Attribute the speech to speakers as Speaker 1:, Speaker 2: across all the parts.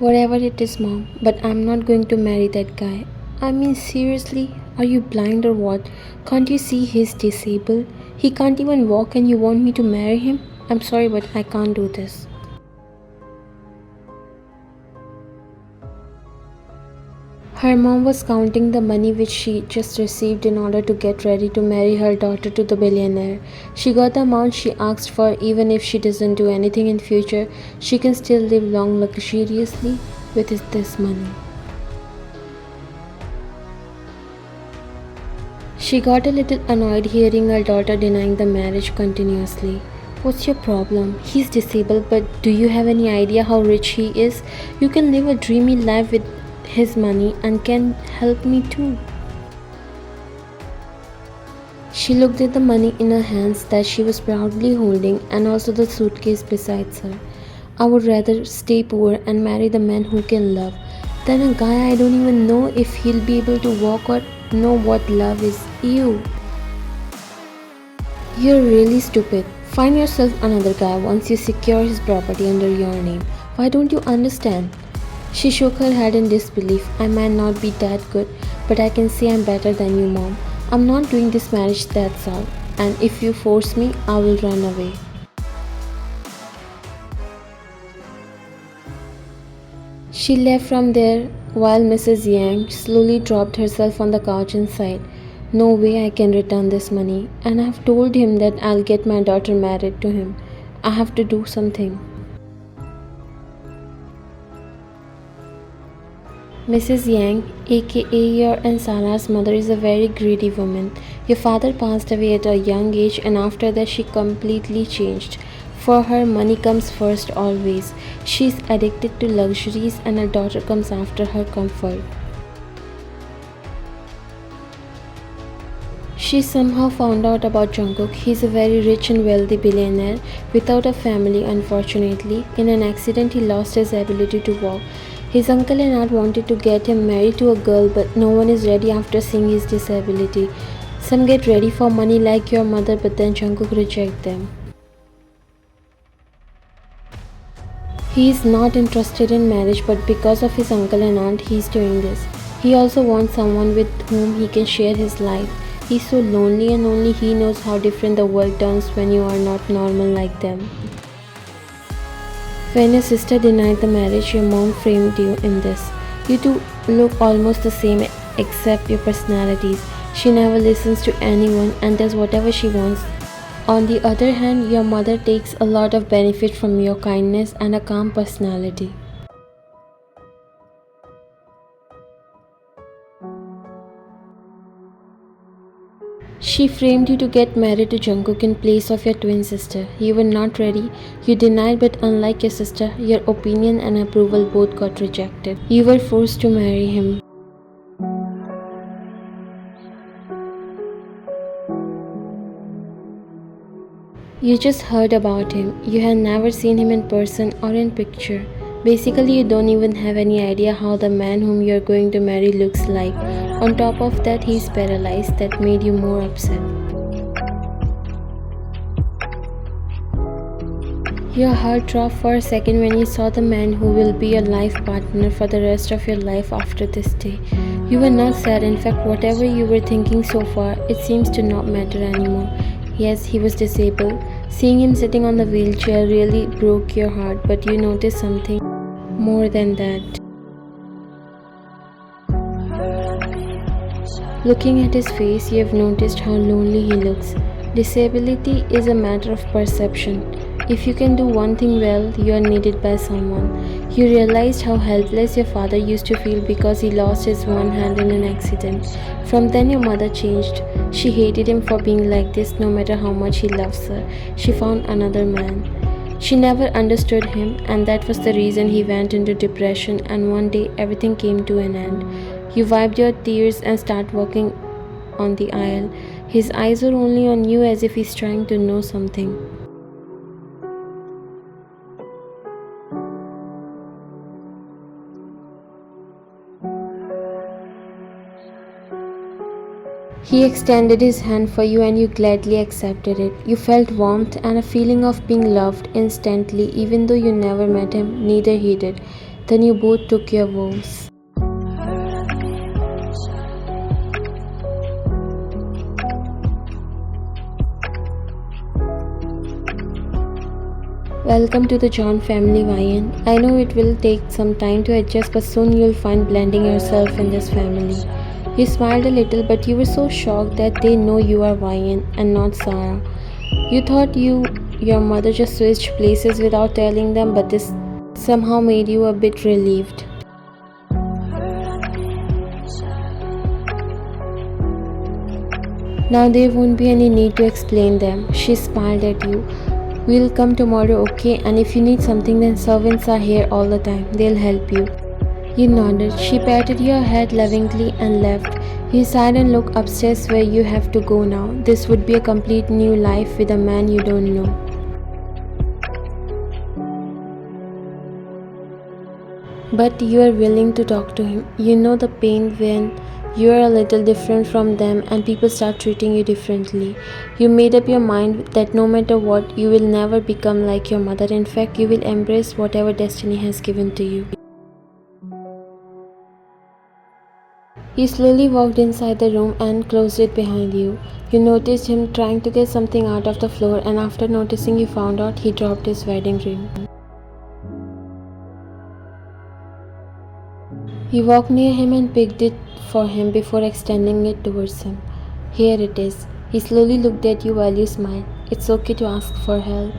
Speaker 1: Whatever it is, mom, but I'm not going to marry that guy. I mean, seriously? Are you blind or what? Can't you see he's disabled? He can't even walk and you want me to marry him? I'm sorry, but I can't do this. Her mom was counting the money which she just received in order to get ready to marry her daughter to the billionaire. She got the amount she asked for. Even if she doesn't do anything in future, she can still live long luxuriously with this money. She got a little annoyed hearing her daughter denying the marriage continuously. What's your problem? He's disabled, but do you have any idea how rich he is? You can live a dreamy life with his money and can help me too. She looked at the money in her hands that she was proudly holding and also the suitcase beside her. I would rather stay poor and marry the man who can love than a guy I don't even know if he'll be able to walk or know what love is. You. You're really stupid. Find yourself another guy once you secure his property under your name. Why don't you understand? She shook her head in disbelief. I might not be that good, but I can say I'm better than you, mom. I'm not doing this marriage, that's all. And if you force me, I will run away. She left from there while Mrs. Yang slowly dropped herself on the couch and sighed. No way I can return this money, and I've told him that I'll get my daughter married to him. I have to do something. Mrs. Yang, aka your and Sarah's mother, is a very greedy woman. Your father passed away at a young age, and after that, she completely changed. For her, money comes first always. She's addicted to luxuries, and her daughter comes after her comfort. She somehow found out about Jungkook. He's a very rich and wealthy billionaire without a family, unfortunately. In an accident, he lost his ability to walk. His uncle and aunt wanted to get him married to a girl, but no one is ready after seeing his disability. Some get ready for money like your mother, but then Jungkook rejects them. He is not interested in marriage, but because of his uncle and aunt, he is doing this. He also wants someone with whom he can share his life. He's so lonely and only he knows how different the world turns when you are not normal like them. When your sister denied the marriage, your mom framed you in this. You two look almost the same except your personalities. She never listens to anyone and does whatever she wants. On the other hand, your mother takes a lot of benefit from your kindness and a calm personality. She framed you to get married to Jungkook in place of your twin sister. You were not ready. You denied, but unlike your sister, your opinion and approval both got rejected. You were forced to marry him. You just heard about him. You had never seen him in person or in picture. Basically, you don't even have any idea how the man whom you're going to marry looks like. On top of that, he's paralyzed. That made you more upset. Your heart dropped for a second when you saw the man who will be your life partner for the rest of your life after this day. You were not sad. In fact, whatever you were thinking so far, it seems to not matter anymore. Yes, he was disabled. Seeing him sitting on the wheelchair really broke your heart, but you noticed something more than that. Looking at his face, you have noticed how lonely he looks. Disability is a matter of perception. If you can do one thing well, you are needed by someone. You realized how helpless your father used to feel because he lost his one hand in an accident. From then your mother changed. She hated him for being like this no matter how much he loves her. She found another man. She never understood him, and that was the reason he went into depression, and one day everything came to an end. You wiped your tears and started walking on the aisle. His eyes were only on you as if he's trying to know something. He extended his hand for you and you gladly accepted it. You felt warmth and a feeling of being loved instantly even though you never met him, neither he did. Then you both took your vows. Welcome to the John family, Ryan. I know it will take some time to adjust, but soon you'll find blending yourself in this family. You smiled a little, but you were so shocked that they know you are Ryan and not Sarah. You thought your mother just switched places without telling them, but this somehow made you a bit relieved. Now there won't be any need to explain them. She smiled at you. We'll come tomorrow, okay? And if you need something, then servants are here all the time. They'll help you. You nodded. She patted your head lovingly and left. You sighed and looked upstairs where you have to go now. This would be a complete new life with a man you don't know. But you are willing to talk to him. You know the pain when you are a little different from them and people start treating you differently. You made up your mind that no matter what, you will never become like your mother. In fact, you will embrace whatever destiny has given to you. You slowly walked inside the room and closed it behind you. You noticed him trying to get something out of the floor, and after noticing, you found out he dropped his wedding ring. You walked near him and picked it for him before extending it towards him. Here it is. He slowly looked at you while you smiled. It's okay to ask for help.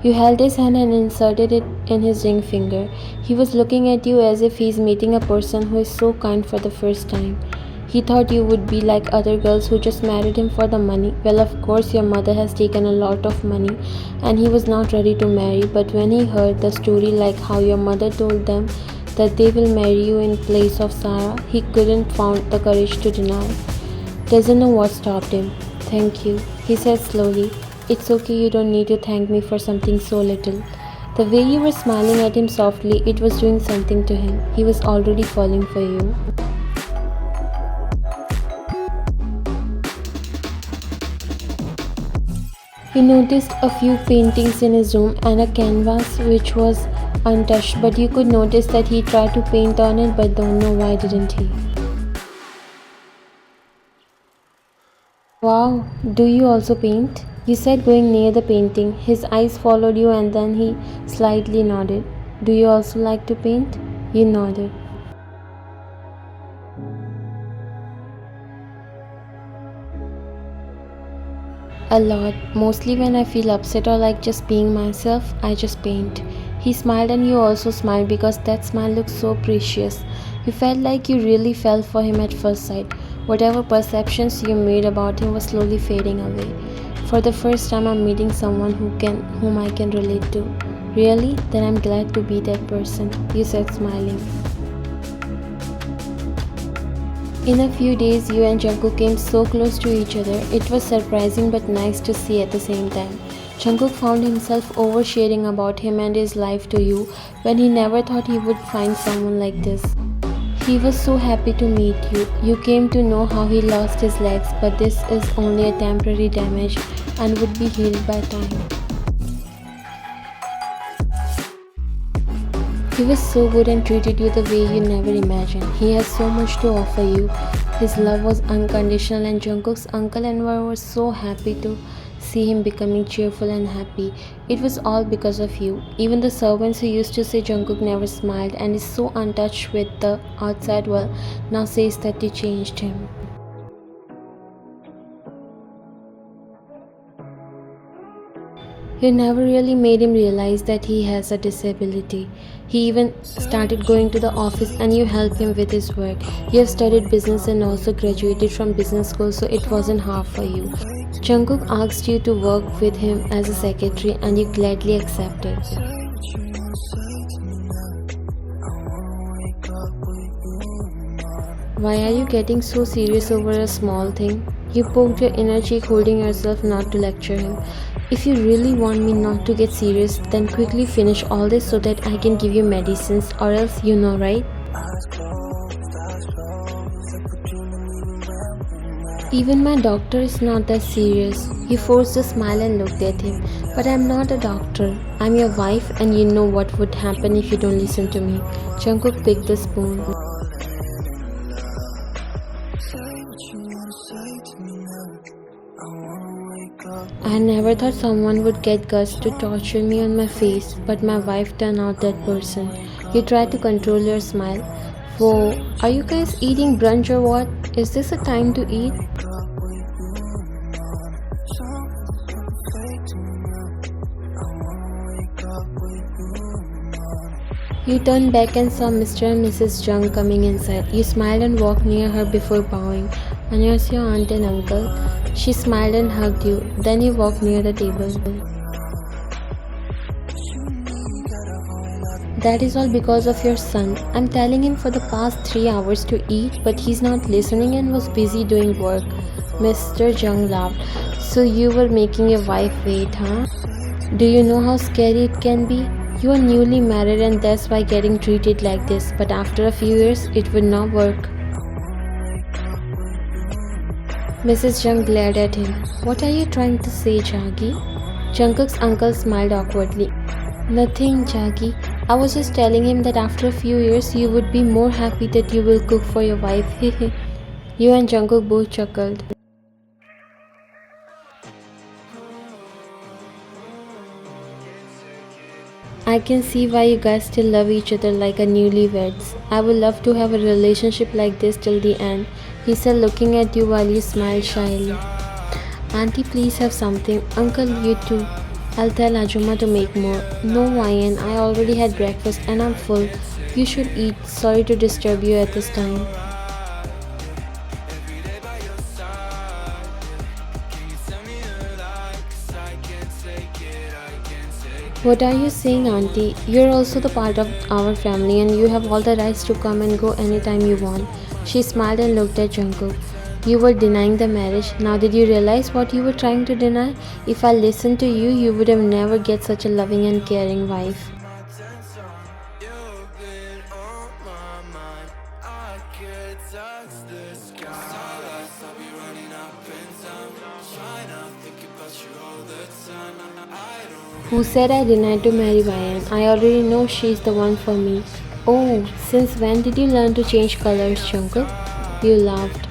Speaker 1: You held his hand and inserted it in his ring finger. He was looking at you as if he's meeting a person who is so kind for the first time. He thought you would be like other girls who just married him for the money. Well, of course, your mother has taken a lot of money and he was not ready to marry. But when he heard the story, like how your mother told them that they will marry you in place of Sarah, he couldn't find the courage to deny. Doesn't know what stopped him. Thank you, he said slowly. It's okay, you don't need to thank me for something so little. The way you were smiling at him softly, it was doing something to him. He was already falling for you. He noticed a few paintings in his room and a canvas which was untouched, but you could notice that he tried to paint on it, but don't know why didn't he. Wow, do you also paint? You said going near the painting. His eyes followed you and then he slightly nodded. Do you also like to paint? You nodded. A lot. Mostly when I feel upset or like just being myself, I just paint. He smiled and you also smiled because that smile looked so precious. You felt like you really fell for him at first sight. Whatever perceptions you made about him was slowly fading away. For the first time I'm meeting someone whom I can relate to. Really? Then I'm glad to be that person, you said smiling. In a few days, you and Jungkook came so close to each other. It was surprising but nice to see at the same time. Jungkook found himself oversharing about him and his life to you when he never thought he would find someone like this. He was so happy to meet you. You came to know how he lost his legs, but this is only a temporary damage and would be healed by time. He was so good and treated you the way you never imagined. He has so much to offer you. His love was unconditional and Jungkook's uncle and were so happy to see him becoming cheerful and happy. It was all because of you. Even the servants who used to say Jungkook never smiled and is so untouched with the outside world now says that you changed him. You never really made him realize that he has a disability. He even started going to the office and you helped him with his work. You have studied business and also graduated from business school, so it wasn't hard for you. Jungkook asked you to work with him as a secretary and you gladly accepted. Why are you getting so serious over a small thing? You poked your inner cheek, holding yourself not to lecture him. If you really want me not to get serious, then quickly finish all this so that I can give you medicines, or else you know, right? Even my doctor is not that serious. He forced a smile and looked at him. But I'm not a doctor. I'm your wife and you know what would happen if you don't listen to me. Jungkook picked the spoon. I never thought someone would get guts to torture me on my face, but my wife turned out that person. You try to control your smile. Whoa, are you guys eating brunch or what? Is this a time to eat? You turned back and saw Mr. and Mrs. Jung coming inside. You smiled and walked near her before bowing. Annyeonghaseyo, aunt and uncle. She smiled and hugged you. Then you walked near the table. That is all because of your son. I'm telling him for the past 3 hours to eat, but he's not listening and was busy doing work. Mr. Jung laughed. So you were making your wife wait, huh? Do you know how scary it can be? You are newly married and that's why getting treated like this, but after a few years, it would not work. Mrs. Jung glared at him. What are you trying to say, Jagi? Jungkook's uncle smiled awkwardly. Nothing, Jagi. I was just telling him that after a few years, you would be more happy that you will cook for your wife. You and Jungkook both chuckled. I can see why you guys still love each other like a newlyweds. I would love to have a relationship like this till the end, he said, looking at you while you smiled shyly. Auntie, please have something. Uncle, you too. I'll tell Ajuma to make more. No, Ryan, I already had breakfast and I'm full. You should eat. Sorry to disturb you at this time. What are you saying, Auntie? You're also the part of our family and you have all the rights to come and go anytime you want. She smiled and looked at Jungkook. You were denying the marriage. Now did you realize what you were trying to deny? If I listened to you, you would have never get such a loving and caring wife. Who said I denied to marry Ryan? I already know she's the one for me. Oh, since when did you learn to change colors, Jungkook? You laughed.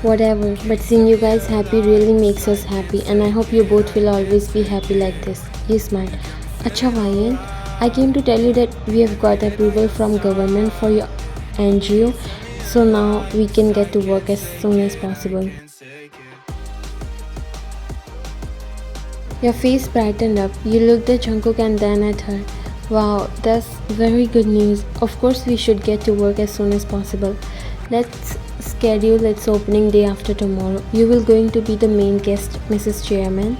Speaker 1: Whatever, but seeing you guys happy really makes us happy and I hope you both will always be happy like this. You smiled. Acha Ryan, I came to tell you that we have got approval from government for your NGO, so now we can get to work as soon as possible. Your face brightened up. You looked at Jungkook and then at her. Wow, that's very good news. Of course we should get to work as soon as possible. Let's schedule its opening day after tomorrow. You will going to be the main guest, Mrs. Chairman.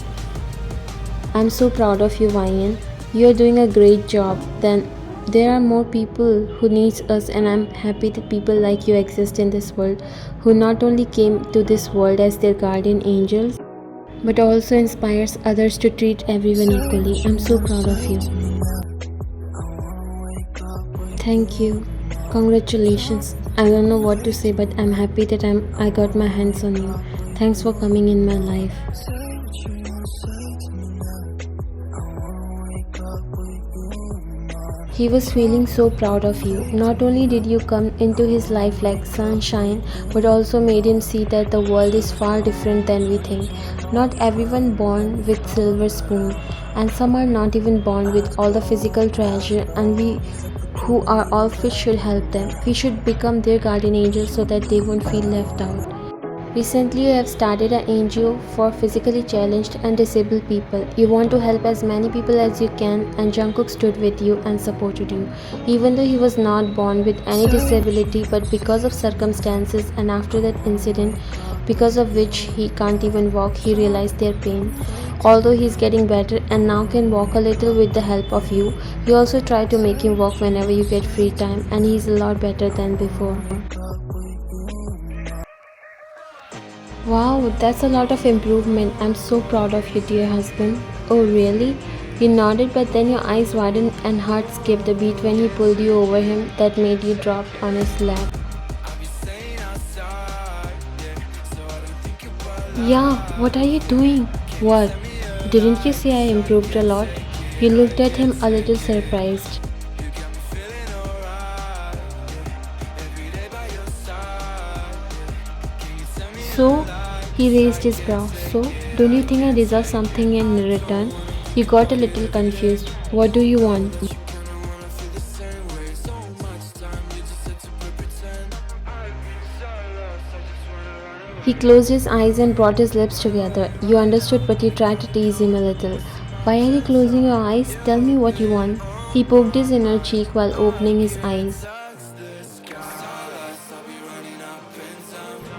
Speaker 1: I'm so proud of you, Ryan. You are doing a great job. Then there are more people who needs us and I'm happy that people like you exist in this world who not only came to this world as their guardian angels but also inspires others to treat everyone equally. I'm so proud of you. Thank you. Congratulations. I don't know what to say, but I'm happy that I got my hands on you. Thanks for coming in my life. He was feeling so proud of you. Not only did you come into his life like sunshine, but also made him see that the world is far different than we think. Not everyone born with silver spoon, and some are not even born with all the physical treasure, and we who are all fish should help them. We should become their guardian angels so that they won't feel left out. Recently, you have started an NGO for physically challenged and disabled people. You want to help as many people as you can, and Jungkook stood with you and supported you. Even though he was not born with any disability, but because of circumstances and after that incident, because of which he can't even walk, he realized their pain. Although he's getting better and now can walk a little with the help of you, you also try to make him walk whenever you get free time, and he's a lot better than before. Wow, that's a lot of improvement. I'm so proud of you, dear husband. Oh, really? You nodded, but then your eyes widened and heart skipped a beat when he pulled you over him that made you drop on his lap. Yeah, what are you doing? What? Didn't you say I improved a lot? He looked at him a little surprised. So, he raised his brow. So, don't you think I deserve something in return? He got a little confused. What do you want? He closed his eyes and brought his lips together. You understood, but you tried to tease him a little. Why are you closing your eyes? Tell me what you want. He poked his inner cheek while opening his eyes.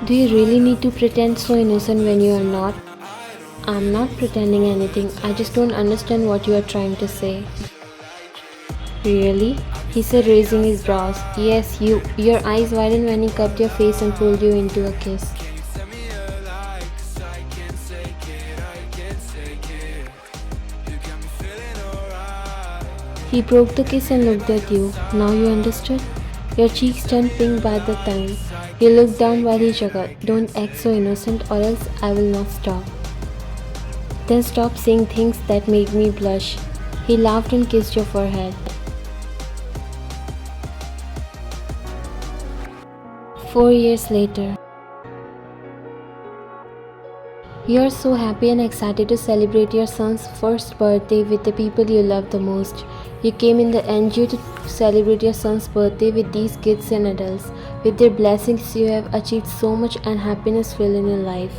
Speaker 1: Do you really need to pretend so innocent when you are not? I'm not pretending anything. I just don't understand what you are trying to say. Really? He said, raising his brows. Yes, you. Your eyes widened when he cupped your face and pulled you into a kiss. He broke the kiss and looked at you. Now you understood? Your cheeks turned pink by the time. He looked down while he chuckled. Don't act so innocent or else I will not stop. Then stop saying things that make me blush. He laughed and kissed your forehead. 4 years later. You are so happy and excited to celebrate your son's first birthday with the people you love the most. You came in the NGO to celebrate your son's birthday with these kids and adults. With their blessings, you have achieved so much and happiness fill in your life.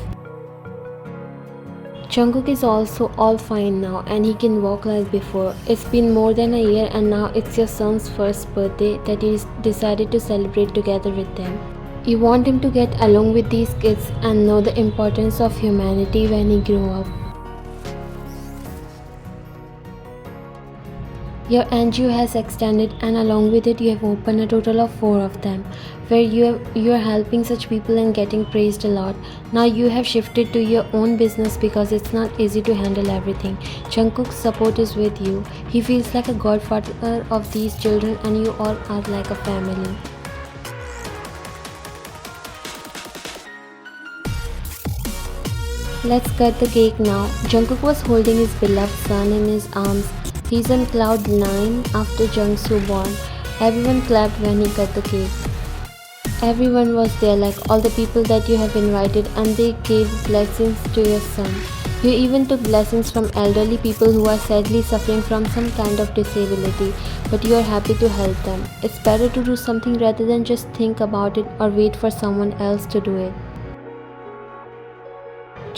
Speaker 1: Jungkook is also all fine now and he can walk like before. It's been more than a year and now it's your son's first birthday that he decided to celebrate together with them. You want him to get along with these kids and know the importance of humanity when he grows up. Your NGO has extended and along with it you have opened a total of 4 of them where you are helping such people and getting praised a lot. Now you have shifted to your own business because it's not easy to handle everything. Jungkook's support is with you. He feels like a godfather of these children and you all are like a family. Let's cut the cake now. Jungkook was holding his beloved son in his arms. He's on cloud 9 after Jungsu born. Everyone clapped when he cut the cake. Everyone was there, like all the people that you have invited, and they gave blessings to your son. You even took blessings from elderly people who are sadly suffering from some kind of disability, but you are happy to help them. It's better to do something rather than just think about it or wait for someone else to do it.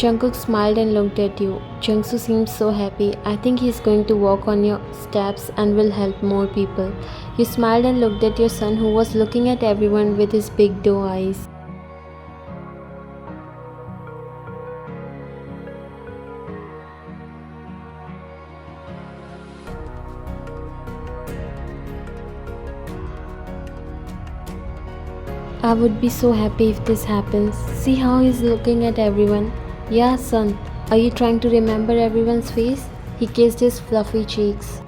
Speaker 1: Jungkook smiled and looked at you. Jungsu seemed so happy. I think he's going to walk on your steps and will help more people. You smiled and looked at your son who was looking at everyone with his big doe eyes. I would be so happy if this happens. See how he's looking at everyone. Yeah, son. Are you trying to remember everyone's face? He kissed his fluffy cheeks.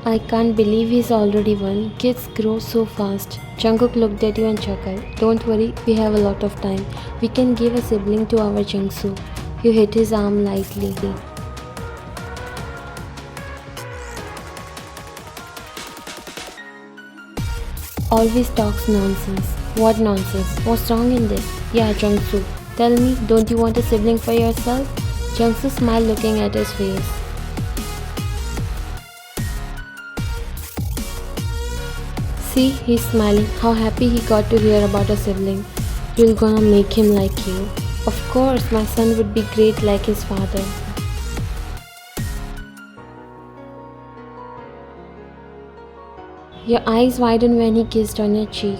Speaker 1: I can't believe he's already won. Kids grow so fast. Jungkook looked at you and chuckled. Don't worry, we have a lot of time. We can give a sibling to our Jungsu. You hit his arm lightly. Always talks nonsense. What nonsense? What's wrong in this? Yeah, Jungsu. Tell me, don't you want a sibling for yourself? Jungsu smiled looking at his face. See, he's smiling. How happy he got to hear about a sibling. You're gonna make him like you. Of course, my son would be great like his father. Your eyes widened when he kissed on your cheek.